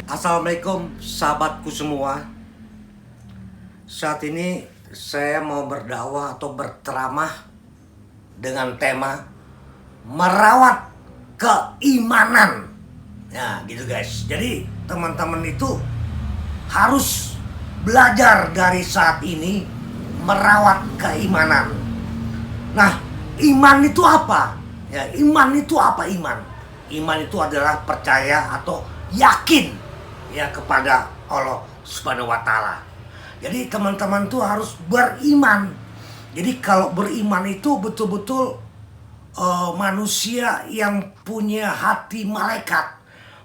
Assalamualaikum sahabatku semua. Saat ini saya mau berdakwah atau berceramah dengan tema merawat keimanan. Ya gitu guys. Jadi teman-teman itu harus belajar dari saat ini merawat keimanan. Nah, iman itu apa? Ya, iman itu apa iman? Iman itu adalah percaya atau yakin ya kepada Allah Subhanahu wa taala. Jadi teman-teman tuh harus beriman. Jadi kalau beriman itu betul-betul manusia yang punya hati malaikat,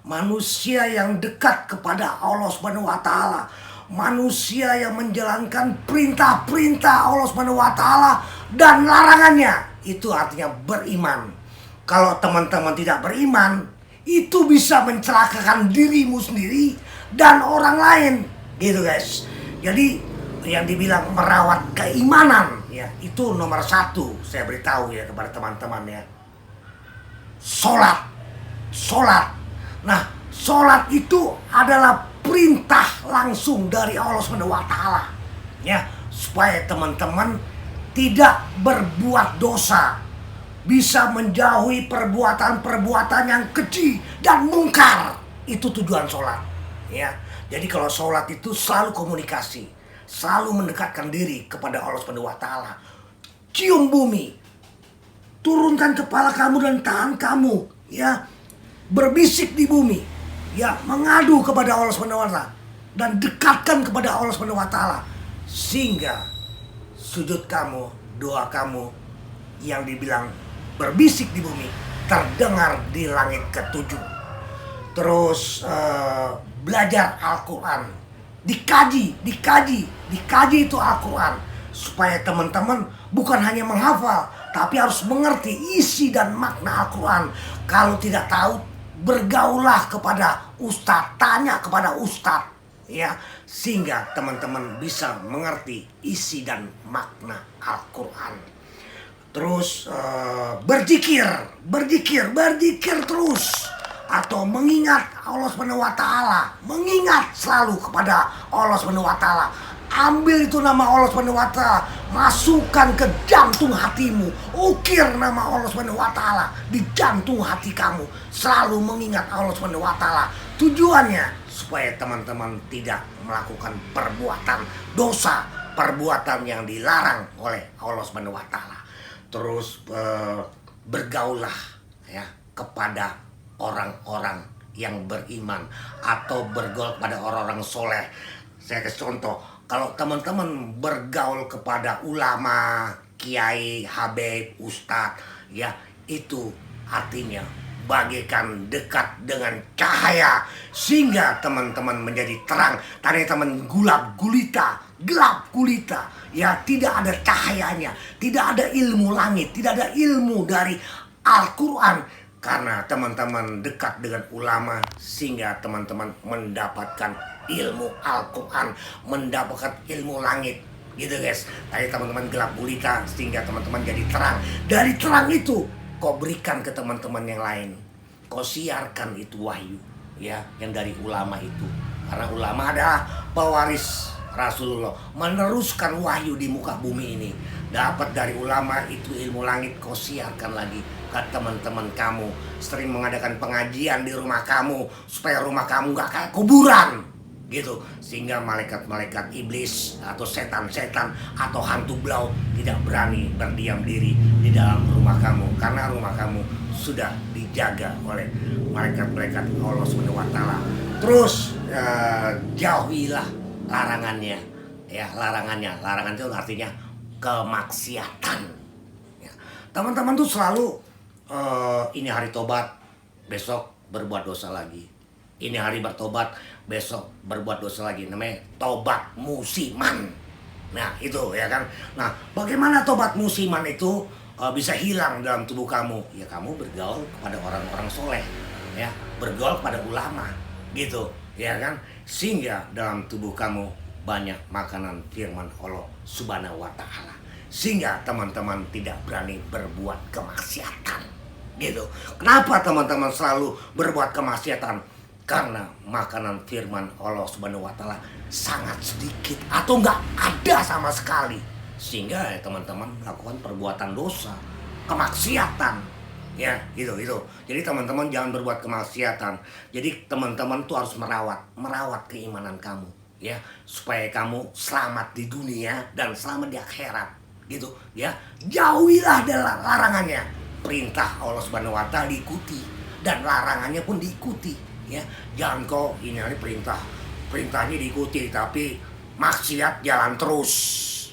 manusia yang dekat kepada Allah Subhanahu wa taala, manusia yang menjalankan perintah-perintah Allah Subhanahu wa taala dan larangannya. Itu artinya beriman. Kalau teman-teman tidak beriman, itu bisa mencelakakan dirimu sendiri dan orang lain, gitu guys. Jadi yang dibilang merawat keimanan, ya itu nomor satu. Saya beritahu ya kepada teman-teman ya. Sholat. Nah, sholat itu adalah perintah langsung dari Allah Subhanahu wa taala, ya supaya teman-teman tidak berbuat dosa, bisa menjauhi perbuatan-perbuatan yang keji dan mungkar. Itu tujuan sholat ya. Jadi kalau sholat itu selalu komunikasi, selalu mendekatkan diri kepada Allah Subhanahu wa taala. Cium bumi, turunkan kepala kamu dan tangan kamu ya, berbisik di bumi ya, mengadu kepada Allah Subhanahu wa taala dan dekatkan kepada Allah Subhanahu wa taala, sehingga sujud kamu, doa kamu yang dibilang berbisik di bumi terdengar di langit ketujuh. Terus belajar Al-Quran, dikaji itu Al-Quran, supaya teman-teman bukan hanya menghafal tapi harus mengerti isi dan makna Al-Quran. Kalau tidak tahu, bergaullah kepada ustadz, tanya kepada ustadz ya, sehingga teman-teman bisa mengerti isi dan makna Al-Quran. Terus berzikir terus, atau mengingat Allah Subhanahu wa taala, mengingat selalu kepada Allah Subhanahu wa taala. Ambil itu nama Allah Subhanahu wa taala, masukkan ke jantung hatimu, ukir nama Allah Subhanahu wa taala di jantung hati kamu, selalu mengingat Allah Subhanahu wa taala. Tujuannya supaya teman-teman tidak melakukan perbuatan dosa, perbuatan yang dilarang oleh Allah Subhanahu wa taala. Terus bergaullah ya kepada orang-orang yang beriman atau bergaul kepada orang-orang soleh. Saya kasih contoh, kalau teman-teman bergaul kepada ulama, kiai, habib, ustadz ya, itu artinya bagaikan dekat dengan cahaya, sehingga teman-teman menjadi terang. Tadi teman gelap gulita ya, tidak ada cahayanya, tidak ada ilmu langit, tidak ada ilmu dari Al-Quran. Karena teman-teman dekat dengan ulama, sehingga teman-teman mendapatkan ilmu Al-Quran, mendapatkan ilmu langit, gitu guys. Tadi teman-teman gelap gulita, sehingga teman-teman jadi terang. Dari terang itu kau berikan ke teman-teman yang lain, kau siarkan itu wahyu ya, yang dari ulama itu. Karena ulama adalah pewaris Rasulullah, meneruskan wahyu di muka bumi ini. Dapat dari ulama itu ilmu langit, kau siarkan lagi ke teman-teman kamu. Sering mengadakan pengajian di rumah kamu, supaya rumah kamu gak kayak kuburan gitu, sehingga malaikat-malaikat iblis atau setan-setan atau hantu blau tidak berani berdiam diri di dalam rumah kamu, karena rumah kamu sudah dijaga oleh malaikat-malaikat Allah Subhanahu wa taala. Terus jauhilah larangannya Ya, larangannya. Larangan itu artinya kemaksiatan. Ya. Teman-teman tuh selalu ini hari tobat, besok berbuat dosa lagi. Ini hari bertobat, besok berbuat dosa lagi. Namanya tobat musiman. Nah, itu ya kan. Nah, bagaimana tobat musiman itu bisa hilang dalam tubuh kamu? Ya, kamu bergaul kepada orang-orang soleh, ya, bergaul kepada ulama, gitu, ya kan. Sehingga dalam tubuh kamu banyak makanan firman Allah Subhanahu wa Ta'ala, sehingga teman-teman tidak berani berbuat kemaksiatan, gitu. Kenapa teman-teman selalu berbuat kemaksiatan? Karena makanan firman Allah Subhanahu wa Ta'ala sangat sedikit atau nggak ada sama sekali, sehingga teman-teman melakukan perbuatan dosa, kemaksiatan, ya, gitu. Jadi teman-teman jangan berbuat kemaksiatan. Jadi teman-teman tuh harus merawat keimanan kamu, ya, supaya kamu selamat di dunia dan selamat di akhirat, gitu, ya. Jauhilah dari larangannya. Perintah Allah Subhanahu wa Ta'ala diikuti dan larangannya pun diikuti, ya. Jangan kau ini perintahnya diikuti tapi maksiat jalan terus,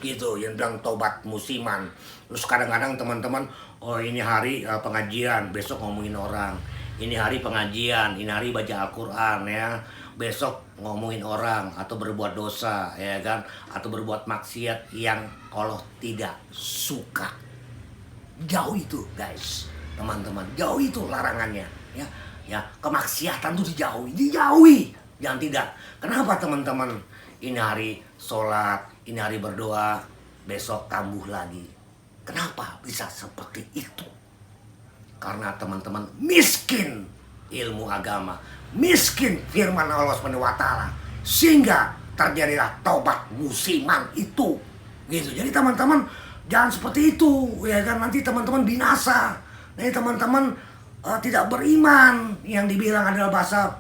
gitu. Yang bilang tobat musiman. Terus kadang-kadang teman-teman, oh ini hari pengajian, besok ngomongin orang. Ini hari pengajian, ini hari baca Al-Quran, ya, besok ngomongin orang atau berbuat dosa, ya kan, atau berbuat maksiat yang Allah tidak suka. Jauh itu, guys, teman-teman, jauh itu larangannya, ya. Ya, kemaksiatan itu dijauhi, jangan tidak. Kenapa teman-teman? Ini hari sholat, ini hari berdoa, besok kambuh lagi. Kenapa bisa seperti itu? Karena teman-teman miskin ilmu agama, miskin firman Allah Subhanahu wa Ta'ala, sehingga terjadilah tobat musiman itu, gitu. Jadi teman-teman jangan seperti itu, ya kan, nanti teman-teman binasa. Nanti teman-teman tidak beriman. Yang dibilang adalah bahasa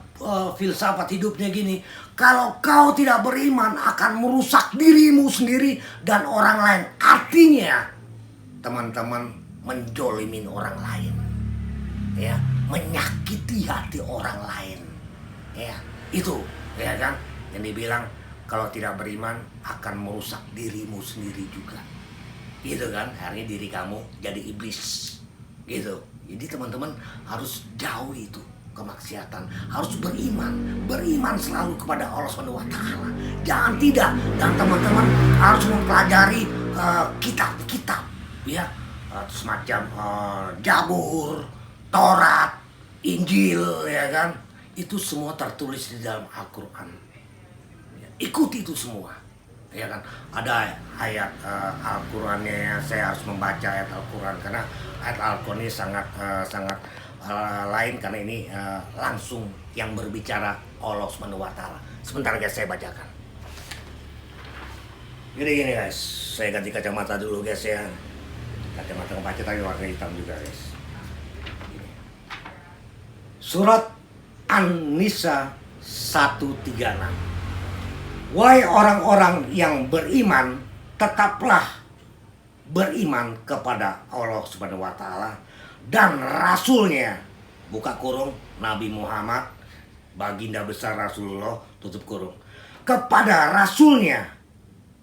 filsafat hidupnya gini, kalau kau tidak beriman akan merusak dirimu sendiri dan orang lain. Artinya teman-teman menjolimin orang lain, ya, menyakiti hati orang lain, ya, itu, ya kan, yang dibilang kalau tidak beriman akan merusak dirimu sendiri juga, gitu kan. Akhirnya diri kamu jadi iblis, gitu. Jadi teman-teman harus jauh itu kemaksiatan, harus beriman selalu kepada Allah Subhanahu wa Ta'ala. Jangan tidak, dan teman-teman harus mempelajari kitab-kitab, ya, semacam Jabur, Taurat, Injil, ya kan. Itu semua tertulis di dalam Al-Quran. Ikuti itu semua, ya kan. Ada ayat Al-Qurannya, saya harus membaca ayat Al-Quran karena ayat Al-Quran ini sangat lain, karena ini langsung yang berbicara Allah Subhanahu wa Ta'ala. Sebentar guys, saya bacakan. Gini guys, saya ganti kacamata dulu guys, ya. Kacamata membaca tapi warna hitam juga guys. Surat An-Nisa 136. Wahai orang-orang yang beriman, tetaplah beriman kepada Allah Subhanahu wa Ta'ala dan Rasulnya, buka kurung, Nabi Muhammad, baginda besar Rasulullah, tutup kurung, kepada Rasulnya,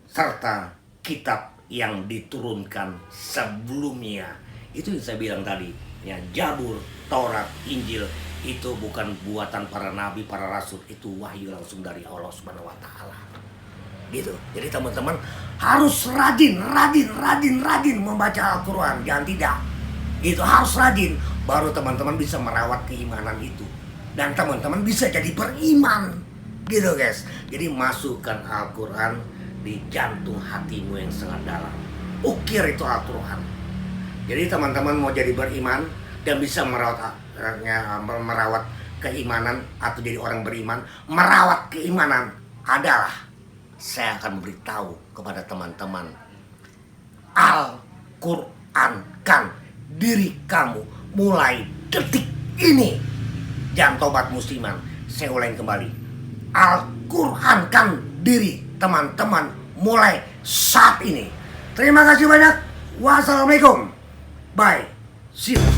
serta kitab yang diturunkan sebelumnya. Itu yang saya bilang tadi, ya, Jabur, Taurat, Injil, itu bukan buatan para nabi, para rasul, itu wahyu langsung dari Allah Subhanahu wa Ta'ala, gitu. Jadi teman-teman harus rajin membaca Al-Quran, jangan tidak, gitu. Harus rajin, baru teman-teman bisa merawat keimanan itu dan teman-teman bisa jadi beriman, gitu guys. Jadi masukkan Al-Quran di jantung hatimu yang sangat dalam, ukir itu Al-Quran. Jadi teman-teman mau jadi beriman dan bisa merawat keimanan atau jadi orang beriman, merawat keimanan adalah, saya akan beritahu kepada teman-teman, Al-Qurankan diri kamu mulai detik ini. Jangan tobat musiman. Saya ulangi kembali, Al-Qurankan diri teman-teman mulai saat ini. Terima kasih banyak. Wassalamualaikum. Bye. See you.